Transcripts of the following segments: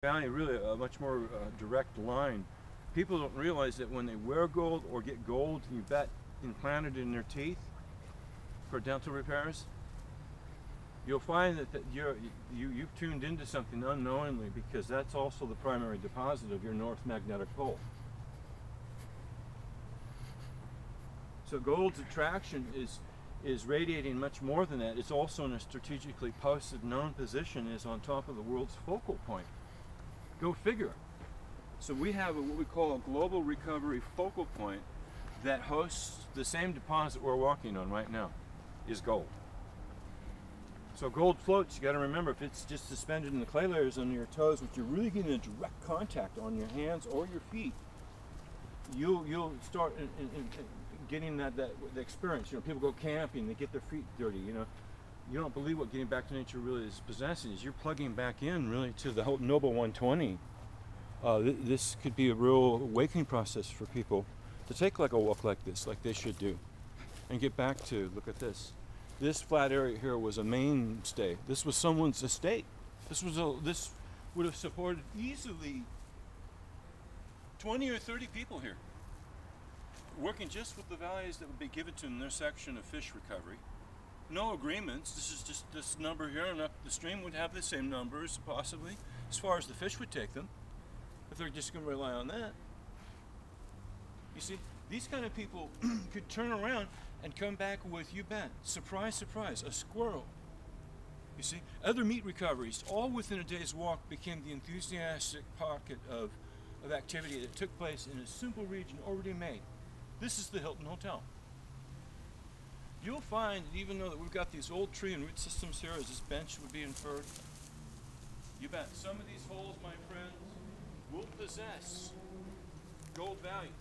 Valley really a much more direct line. People don't realize that when they wear gold or get gold implanted in their teeth for dental repairs, you'll find that you've tuned into something unknowingly, because that's also the primary deposit of your north magnetic pole. So gold's attraction is radiating much more than that. It's also in a strategically posted known position, is on top of the world's focal point. Go figure. So we have what we call a global recovery focal point that hosts the same deposit we're walking on right now, is gold. So gold floats, you got to remember, if it's just suspended in the clay layers under your toes, which you're really getting a direct contact on your hands or your feet, you'll start getting the experience. You know, people go camping, they get their feet dirty, you know. You don't believe what getting back to nature really is possessing. Is you're plugging back in really to the whole Noble 120. This could be a real awakening process for people to take like a walk like this, like they should do, and get back to, look at this. This flat area here was a mainstay. This was someone's estate. This would have supported easily 20 or 30 people here, working just with the values that would be given to them in their section of fish recovery. No agreements. This is just this number here, and up the stream would have the same numbers possibly as far as the fish would take them, if they're just going to rely on that. You see, these kind of people could turn around and come back with, you bet, surprise, surprise, a squirrel. You see, other meat recoveries, all within a day's walk, became the enthusiastic pocket of activity that took place in a simple region already made. This is the Hilton Hotel. You'll find that even though that we've got these old tree and root systems here, as this bench would be inferred, you bet, some of these holes, my friends, will possess gold values,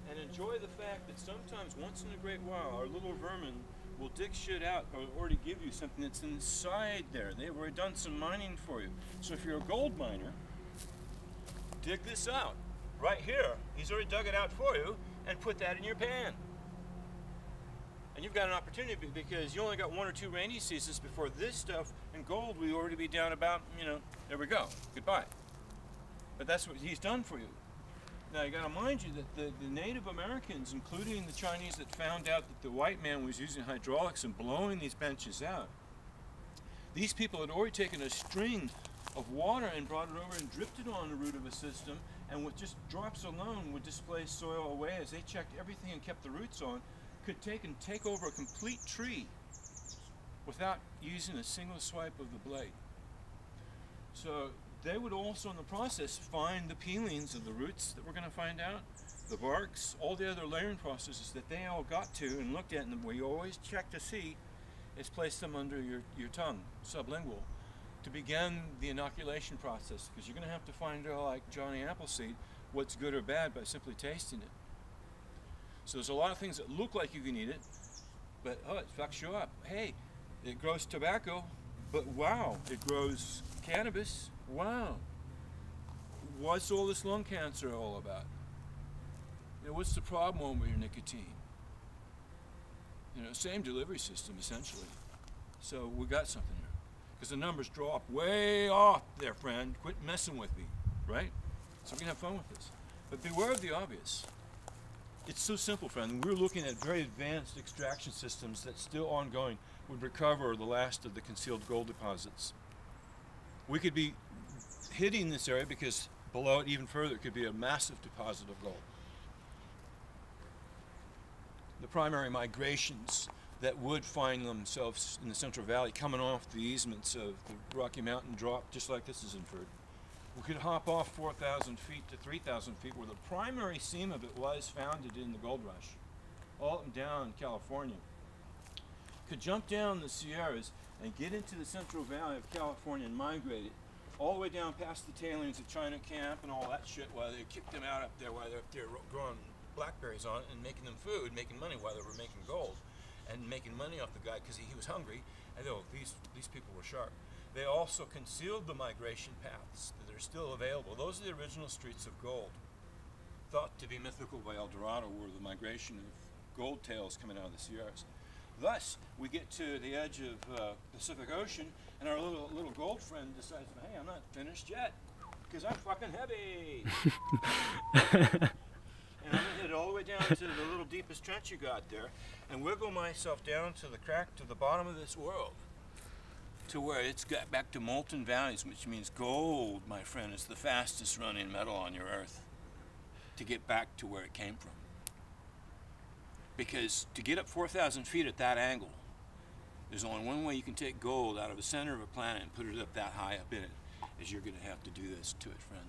and enjoy the fact that sometimes, once in a great while, our little vermin will dig shit out or already give you something that's inside there. They've already done some mining for you. So if you're a gold miner, dig this out. Right here, he's already dug it out for you and put that in your pan. And you've got an opportunity, because you only got 1 or 2 rainy seasons before this stuff and gold will already be down about, you know, there we go, goodbye. But that's what he's done for you. Now you got to mind you that the Native Americans, including the Chinese that found out that the white man was using hydraulics and blowing these benches out, these people had already taken a string of water and brought it over and dripped it on the root of a system, and with just drops alone would displace soil away as they checked everything and kept the roots on, could take over a complete tree without using a single swipe of the blade. So they would also in the process find the peelings of the roots that we're going to find out, the barks, all the other layering processes that they all got to and looked at, and what you always check to see is place them under your tongue, sublingual, to begin the inoculation process, because you're going to have to find out, like Johnny Appleseed, what's good or bad by simply tasting it. So there's a lot of things that look like you can eat it, but oh, it fucks you up. Hey, it grows tobacco, but wow, it grows cannabis. Wow. What's all this lung cancer all about? You know, what's the problem with your nicotine? You know, same delivery system essentially. So we got something here. Because the numbers drop way off there, friend. Quit messing with me, right? So we can have fun with this. But beware of the obvious. It's so simple, friend. We're looking at very advanced extraction systems that still ongoing would recover the last of the concealed gold deposits. We could be hitting this area because below it even further it could be a massive deposit of gold. The primary migrations that would find themselves in the Central Valley coming off the easements of the Rocky Mountain drop, just like this is inferred. We could hop off 4,000 feet to 3,000 feet, where the primary seam of it was founded in the gold rush, all up and down California. Could jump down the Sierras and get into the Central Valley of California and migrate it all the way down past the tailings of China Camp and all that shit, while they kicked them out up there while they're up there growing blackberries on it and making them food, making money while they were making gold, and making money off the guy because he was hungry. And these people were sharp. They also concealed the migration paths that are still available. Those are the original streets of gold, thought to be mythical by El Dorado, were the migration of gold tails coming out of the Sierras. Thus, we get to the edge of Pacific Ocean, and our little gold friend decides, hey, I'm not finished yet. because I'm fucking heavy. And I'm gonna hit it all the way down to the little deepest trench you got there, and wiggle myself down to the crack to the bottom of this world, to where it's got back to molten values, which means gold, my friend, is the fastest running metal on your earth, to get back to where it came from. Because to get up 4,000 feet at that angle, there's only one way you can take gold out of the center of a planet and put it up that high up in it, is you're going to have to do this to it, friend.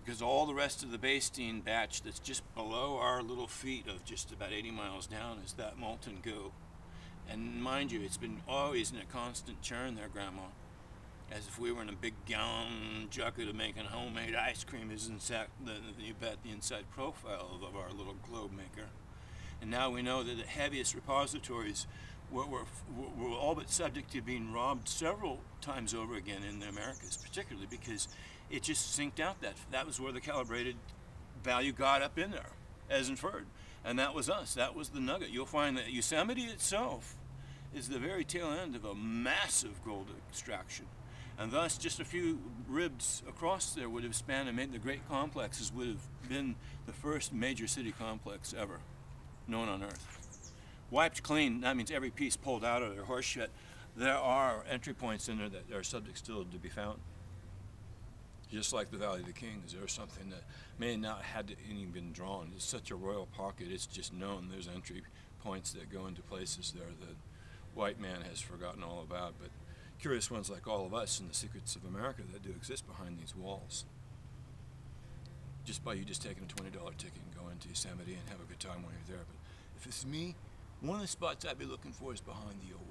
Because all the rest of the Bastein batch that's just below our little feet of just about 80 miles down is that molten goo. And mind you, it's been always in a constant churn there, Grandma. As if we were in a big gallon jucket of making homemade ice cream is inside the inside profile of our little globe maker. And now we know that the heaviest repositories were all but subject to being robbed several times over again in the Americas, particularly because it just synced out that was where the calibrated value got up in there, as inferred. And that was us. That was the nugget. You'll find that Yosemite itself is the very tail end of a massive gold extraction. And thus, just a few ribs across there would have spanned and made the great complexes would have been the first major city complex ever known on Earth. Wiped clean, that means every piece pulled out of their horse shit. There are entry points in there that are subject still to be found. Just like the Valley of the Kings, there's something that may not have even been drawn. It's such a royal pocket, it's just known. There's entry points that go into places there that white man has forgotten all about, but curious ones like all of us and the secrets of America that do exist behind these walls. Just by you just taking a $20 ticket and going to Yosemite and have a good time when you're there. But if it's me, one of the spots I'd be looking for is behind the old